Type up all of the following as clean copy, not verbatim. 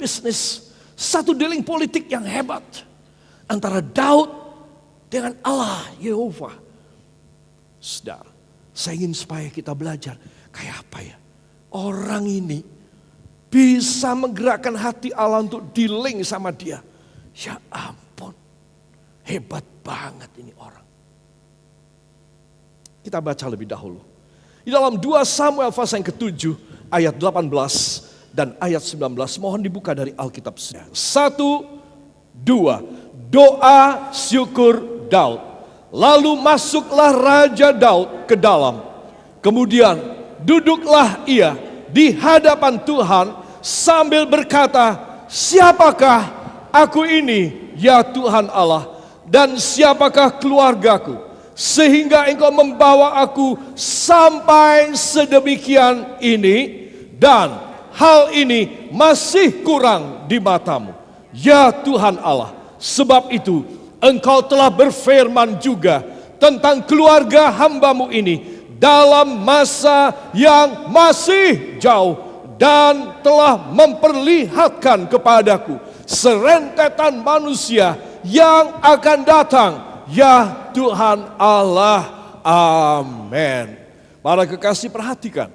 bisnis, satu dealing politik yang hebat antara Daud dengan Allah Yehova. Saudara, saya ingin supaya kita belajar kayak apa ya orang ini bisa menggerakkan hati Allah untuk dealing sama dia. Ya ampun, hebat banget ini orang. Kita baca lebih dahulu. Di dalam 2 Samuel pasal yang ke-7 ayat 18 dan ayat 19. Mohon dibuka dari Alkitab. 1, 2. Doa syukur Daud. Lalu masuklah Raja Daud ke dalam. Kemudian duduklah ia di hadapan Tuhan sambil berkata, siapakah aku ini ya Tuhan Allah, dan siapakah keluargaku, sehingga engkau membawa aku sampai sedemikian ini, dan hal ini masih kurang di matamu, ya Tuhan Allah. Sebab itu engkau telah berfirman juga tentang keluarga hambamu ini dalam masa yang masih jauh, dan telah memperlihatkan kepadaku serentetan manusia yang akan datang, ya Tuhan Allah. Amin. Para kekasih, perhatikan.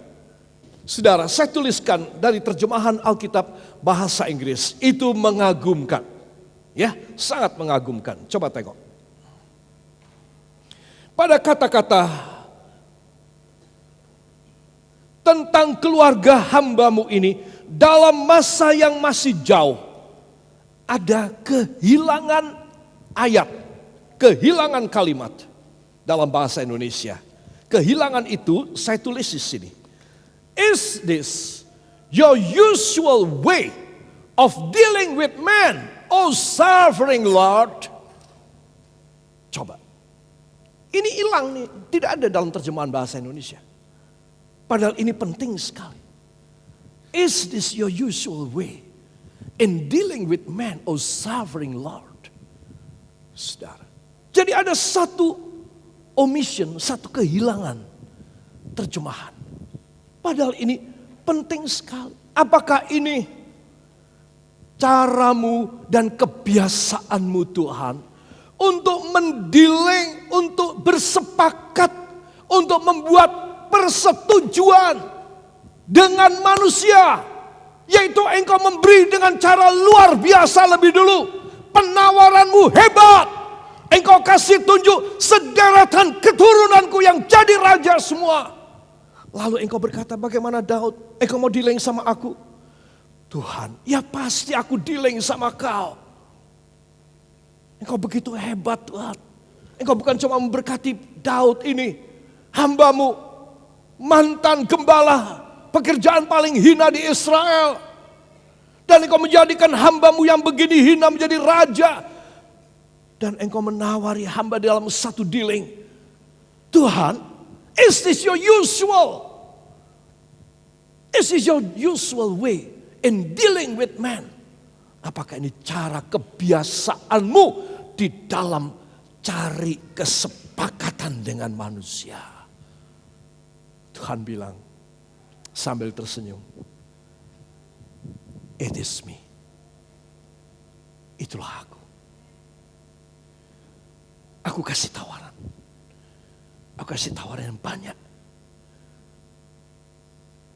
Saudara, saya tuliskan dari terjemahan Alkitab bahasa Inggris. Itu mengagumkan. Ya, sangat mengagumkan. Coba tengok. Pada kata-kata tentang keluarga hambamu ini dalam masa yang masih jauh, ada kehilangan ayat, kehilangan kalimat dalam bahasa Indonesia. Kehilangan itu saya tulis di sini. Is this your usual way of dealing with man, O sovereign Lord? Coba. Ini hilang nih, tidak ada dalam terjemahan bahasa Indonesia. Padahal ini penting sekali. Is this your usual way in dealing with man, O sovereign Lord? Saudara. Jadi ada satu omission, satu kehilangan terjemahan. Padahal ini penting sekali. Apakah ini caramu dan kebiasaanmu Tuhan untuk mendealing, untuk bersepakat, untuk membuat persetujuan dengan manusia, yaitu engkau memberi dengan cara luar biasa lebih dulu. Penawaranmu hebat, engkau kasih tunjuk sederetan keturunanku yang jadi raja semua. Lalu engkau berkata, bagaimana Daud, engkau mau dealing sama aku? Tuhan, ya pasti aku dealing sama kau. Engkau begitu hebat Tuhan. Engkau bukan cuma memberkati Daud ini, hambamu, mantan gembala, pekerjaan paling hina di Israel. Dan engkau menjadikan hambamu yang begini hina menjadi raja. Dan engkau menawari hamba dalam satu dealing. Tuhan, is this your usual? Is this your usual way in dealing with man? Apakah ini cara kebiasaanmu di dalam cari kesepakatan dengan manusia? Tuhan bilang sambil tersenyum, it is me. Itulah aku. Aku kasih tawaran. Aku kasih tawaran yang banyak.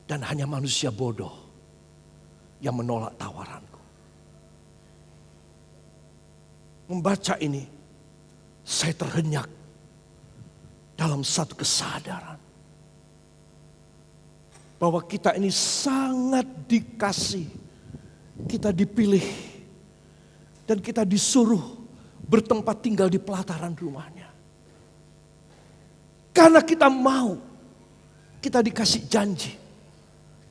Dan hanya manusia bodoh yang menolak tawaranku. Membaca ini, saya terhenyak dalam satu kesadaran. Bahwa kita ini sangat dikasih. Kita dipilih. Dan kita disuruh bertempat tinggal di pelataran rumahnya. Karena kita mau. Kita dikasih janji.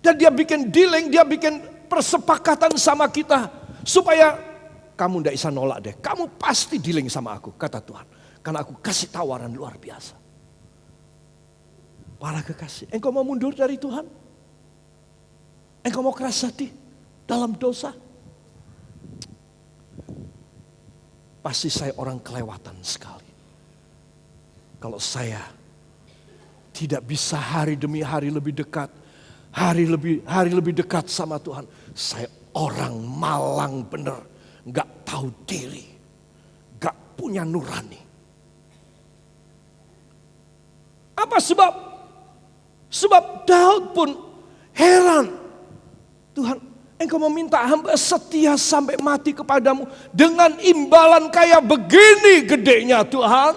Dan dia bikin dealing, dia bikin persepakatan sama kita. Supaya kamu tidak bisa nolak deh. Kamu pasti dealing sama aku, kata Tuhan. Karena aku kasih tawaran luar biasa. Para kekasih, engkau mau mundur dari Tuhan? Engkau mau keras hati dalam dosa? Pasti saya orang kelewatan sekali. Kalau saya tidak bisa hari demi hari lebih dekat. Hari lebih dekat sama Tuhan. Saya orang malang bener, gak tahu diri, gak punya nurani. Apa sebab? Sebab Daud pun heran. Tuhan, Engkau meminta hamba setia sampai mati kepadamu dengan imbalan kayak begini gedenya Tuhan.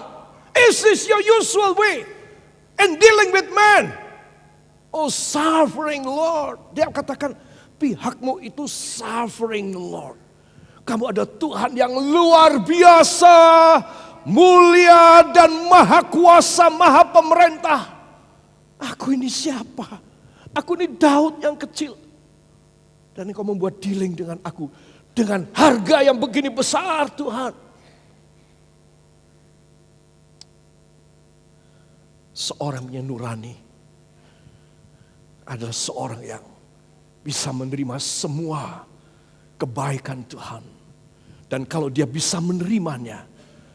Is this your usual way in dealing with man? Oh suffering Lord. Dia katakan, pihakmu itu suffering Lord. Kamu ada Tuhan yang luar biasa, mulia dan maha kuasa, maha pemerintah. Aku ini siapa? Aku ini Daud yang kecil. Dan Engkau membuat dealing dengan aku dengan harga yang begini besar Tuhan. Seorang yang nurani adalah seorang yang bisa menerima semua kebaikan Tuhan. Dan kalau dia bisa menerimanya,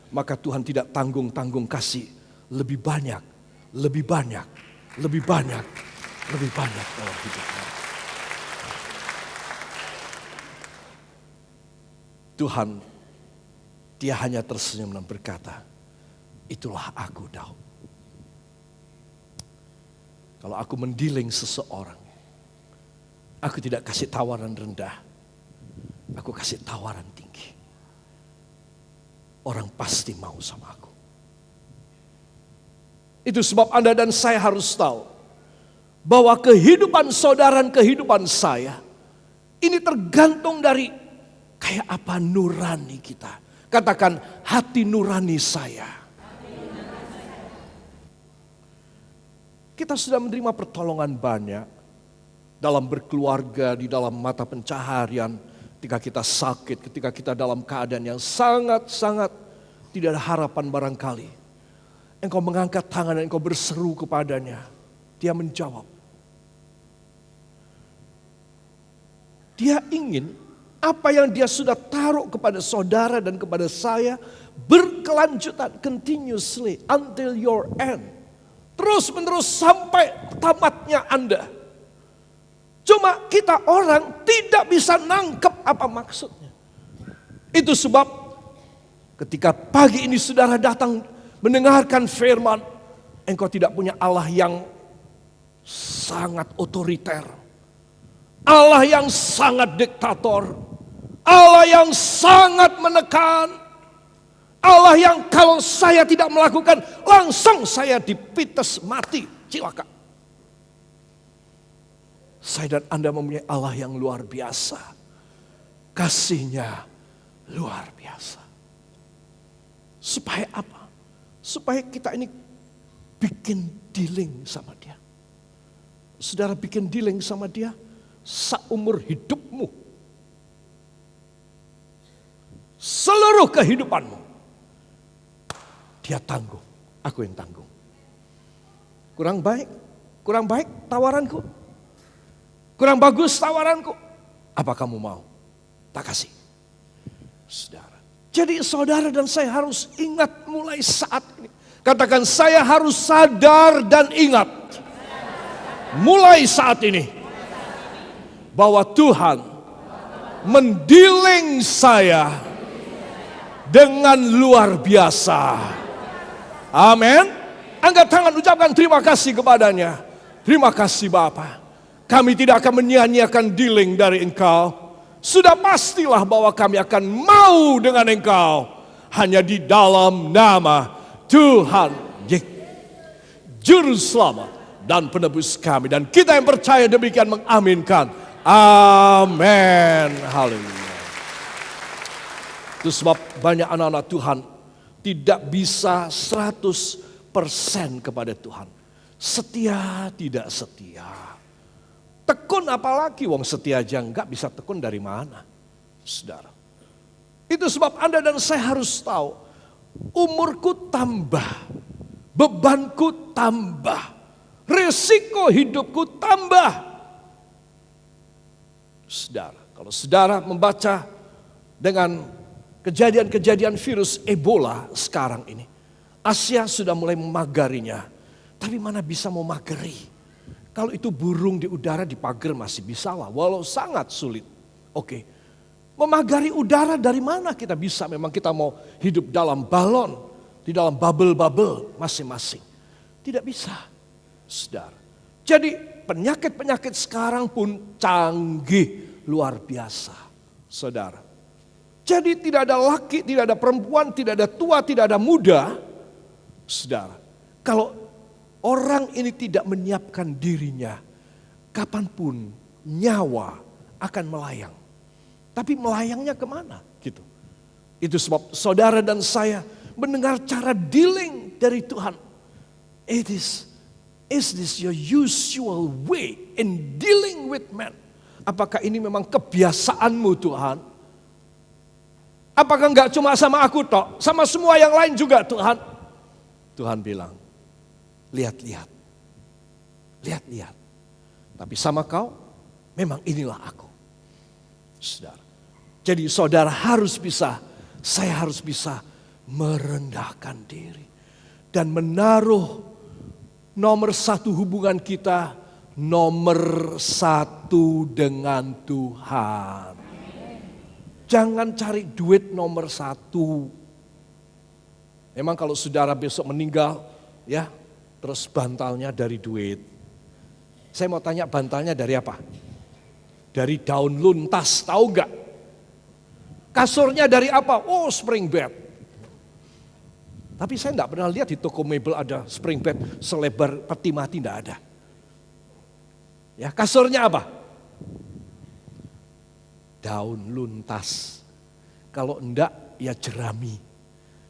maka Tuhan tidak tanggung-tanggung kasih lebih banyak, lebih banyak, lebih banyak, lebih banyak dalam hidupnya. Tuhan, dia hanya tersenyum dan berkata, itulah aku Daud. Kalau aku mendealing seseorang, aku tidak kasih tawaran rendah, aku kasih tawaran tinggi. Orang pasti mau sama aku. Itu sebab Anda dan saya harus tahu bahwa kehidupan saudara dan kehidupan saya ini tergantung dari kayak apa nurani kita. Katakan hati nurani saya. Kita sudah menerima pertolongan banyak dalam berkeluarga, di dalam mata pencaharian, ketika kita sakit, ketika kita dalam keadaan yang sangat-sangat tidak ada harapan barangkali. Engkau mengangkat tangan dan engkau berseru kepadanya. Dia menjawab. Dia ingin apa yang dia sudah taruh kepada saudara dan kepada saya berkelanjutan, continuously until your end. Terus menerus sampai tamatnya Anda. Cuma kita orang tidak bisa nangkep apa maksudnya. Itu sebab ketika pagi ini saudara datang mendengarkan firman, engkau tidak punya Allah yang sangat otoriter. Allah yang sangat diktator. Allah yang sangat menekan. Allah yang kalau saya tidak melakukan, langsung saya dipites mati, cilaka. Saya dan Anda mempunyai Allah yang luar biasa. Kasihnya luar biasa. Supaya apa? Supaya kita ini bikin dealing sama dia. Saudara bikin dealing sama dia seumur hidupmu. Seluruh kehidupanmu. Dia tanggung, aku yang tanggung. Kurang baik tawaranku. Kurang bagus tawaranku. Apa kamu mau? Tak kasih. Saudara. Jadi saudara dan saya harus ingat mulai saat ini. Katakan saya harus sadar dan ingat. Mulai saat ini. Bahwa Tuhan mendealing saya dengan luar biasa. Amin. Angkat tangan, ucapkan terima kasih kepadanya. Terima kasih Bapa. Kami tidak akan menyia-nyiakan dealing dari Engkau. Sudah pastilah bahwa kami akan mau dengan Engkau. Hanya di dalam nama Tuhan Juru Selamat dan Penebus kami. Dan kita yang percaya demikian mengaminkan. Amin. Haleluya. Itu sebab banyak anak-anak Tuhan tidak bisa 100% kepada Tuhan. Setia tidak setia. Tekun apalagi, wong setia aja enggak, bisa tekun dari mana? Saudara. Itu sebab Anda dan saya harus tahu, umurku tambah, bebanku tambah, risiko hidupku tambah. Saudara, kalau saudara membaca dengan kejadian-kejadian virus Ebola sekarang ini, Asia sudah mulai memagarinya. Tapi mana bisa memagari? Kalau itu burung di udara dipagar masih bisa lah, walau sangat sulit. Oke. Memagari udara dari mana kita bisa? Memang kita mau hidup dalam balon, di dalam bubble-bubble masing-masing. Tidak bisa, saudara. Jadi penyakit-penyakit sekarang pun canggih, luar biasa, saudara. Jadi tidak ada laki, tidak ada perempuan, tidak ada tua, tidak ada muda, saudara. Kalau orang ini tidak menyiapkan dirinya, kapanpun nyawa akan melayang. Tapi melayangnya kemana? Gitu. Itu sebab saudara dan saya mendengar cara dealing dari Tuhan. Is this your usual way in dealing with men? Apakah ini memang kebiasaanmu Tuhan? Apakah enggak cuma sama aku toh? Sama semua yang lain juga Tuhan? Tuhan bilang, lihat-lihat. Lihat-lihat. Tapi sama kau, memang inilah aku. Saudara. Jadi saudara harus bisa, saya harus bisa merendahkan diri. Dan menaruh nomor satu hubungan kita, nomor satu dengan Tuhan. Jangan cari duit nomor satu. Memang kalau saudara besok meninggal, ya terus bantalnya dari duit. Saya mau tanya bantalnya dari apa? Dari daun luntas, tahu gak? Kasurnya dari apa? Oh, spring bed. Tapi saya enggak pernah lihat di toko mebel ada spring bed selebar peti mati, enggak ada. Ya, kasurnya apa? Daun luntas. Kalau enggak, ya jerami.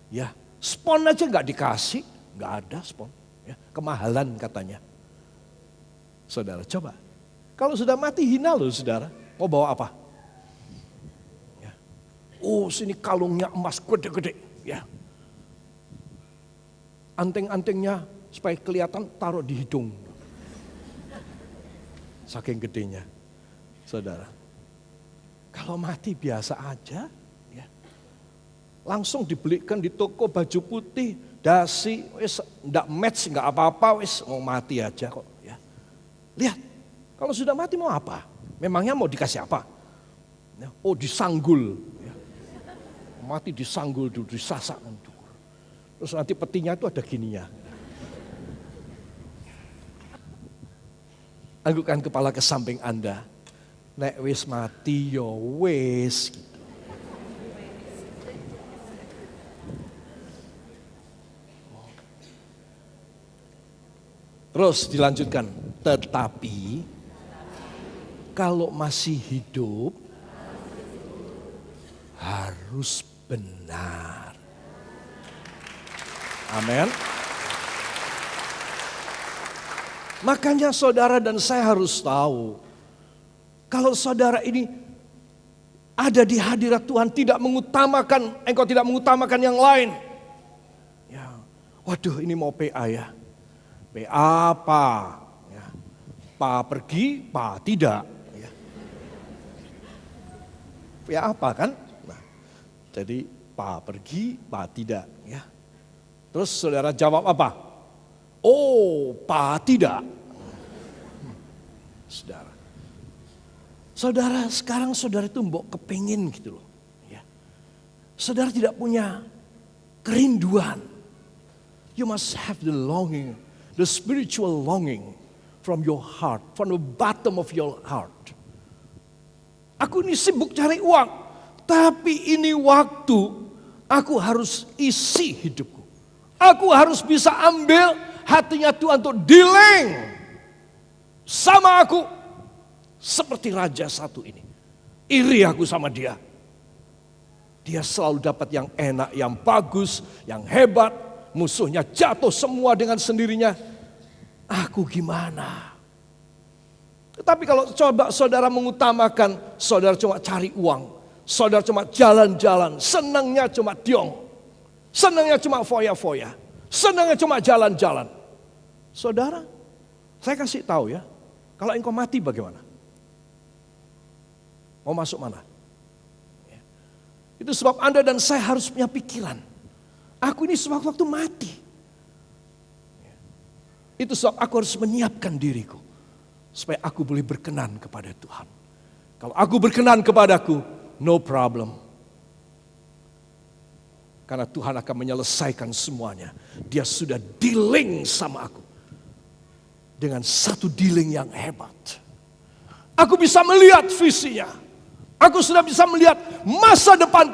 Ya, spon aja enggak dikasih, enggak ada spon. Ya, kemahalan katanya. Saudara, coba. Kalau sudah mati hina loh saudara, mau bawa apa? Ya. Oh sini kalungnya emas gede-gede. Ya. Anting-antingnya supaya kelihatan taruh di hidung. Saking gedenya. Saudara, kalau mati biasa aja. Ya. Langsung dibelikan di toko baju putih, dasi, wis enggak match, enggak apa-apa, wis mau mati aja kok. Ya. Lihat. Kalau sudah mati mau apa? Memangnya mau dikasih apa? Oh disanggul. Mati disanggul dulu, disasak. Terus nanti petinya itu ada gininya. Anggukkan kepala ke samping Anda. Nek wis mati yo wis. Terus dilanjutkan. Tetapi kalau masih hidup, harus benar. Amin. Makanya saudara dan saya harus tahu, kalau saudara ini ada di hadirat Tuhan, tidak mengutamakan, engkau tidak mengutamakan yang lain. Ya, waduh ini mau PA ya. PA apa? Ya. Pa pergi, pa tidak. Ya apa kan? Nah, jadi pa pergi, pa tidak. Ya. Terus saudara jawab apa? Oh, pa tidak. Saudara. Saudara sekarang saudara itu mbok kepingin gitu loh. Ya. Saudara tidak punya kerinduan. You must have the longing, the spiritual longing from your heart, from the bottom of your heart. Aku ini sibuk cari uang, tapi ini waktu aku harus isi hidupku. Aku harus bisa ambil hatinya Tuhan untuk dealing sama aku. Seperti raja satu ini. Iri aku sama dia. Dia selalu dapat yang enak, yang bagus, yang hebat. Musuhnya jatuh semua dengan sendirinya. Aku gimana? Tetapi kalau coba saudara mengutamakan, saudara cuma cari uang, saudara cuma jalan-jalan, senangnya cuma diong, senangnya cuma foya-foya, senangnya cuma jalan-jalan. Saudara, saya kasih tahu ya, kalau engkau mati bagaimana? Mau masuk mana? Itu sebab Anda dan saya harus punya pikiran. Aku ini sewaktu-waktu mati. Itu sebab aku harus menyiapkan diriku. Supaya aku boleh berkenan kepada Tuhan. Kalau aku berkenan kepadaku, no problem. Karena Tuhan akan menyelesaikan semuanya. Dia sudah dealing sama aku. Dengan satu dealing yang hebat. Aku bisa melihat visinya. Aku sudah bisa melihat masa depanku.